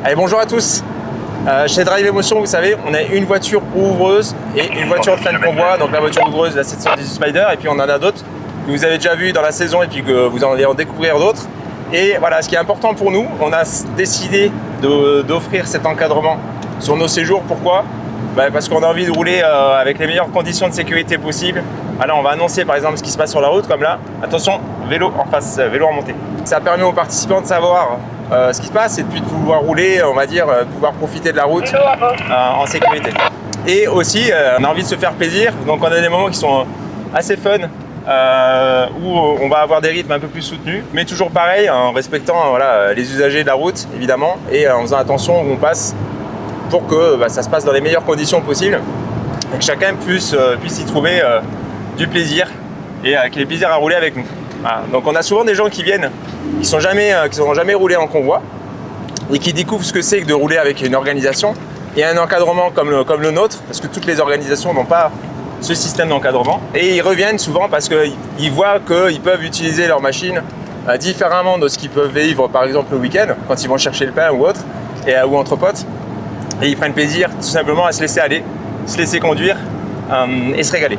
Allez, bonjour à tous. Chez Drive Emotion, vous savez, on a une voiture ouvreuse et une voiture de fin de convoi. Donc la voiture ouvreuse, la 718 Spider, et puis on en a d'autres que vous avez déjà vu dans la saison et puis que vous allez en découvrir d'autres. Et voilà, ce qui est important pour nous, on a décidé d'offrir cet encadrement sur nos séjours. Pourquoi ? Parce qu'on a envie de rouler avec les meilleures conditions de sécurité possibles. Alors on va annoncer par exemple ce qui se passe sur la route, comme là, attention, vélo en face, vélo en montée. Ça permet aux participants de savoir ce qui se passe et puis de pouvoir rouler, on va dire, pouvoir profiter de la route en sécurité. Et aussi, on a envie de se faire plaisir, donc on a des moments qui sont assez fun, où on va avoir des rythmes un peu plus soutenus, mais toujours pareil, en respectant les usagers de la route, évidemment, et en faisant attention où on passe pour que ça se passe dans les meilleures conditions possibles et que chacun puisse y trouver du plaisir et qu'il ait plaisir à rouler avec nous. Voilà. Donc on a souvent des gens qui viennent, qui n'ont jamais roulé en convoi et qui découvrent ce que c'est que de rouler avec une organisation et un encadrement comme le nôtre, parce que toutes les organisations n'ont pas ce système d'encadrement, et ils reviennent souvent parce qu'ils voient qu'ils peuvent utiliser leur machine différemment de ce qu'ils peuvent vivre par exemple le week-end quand ils vont chercher le pain ou autre, ou entre potes, et ils prennent plaisir tout simplement à se laisser aller, se laisser conduire et se régaler.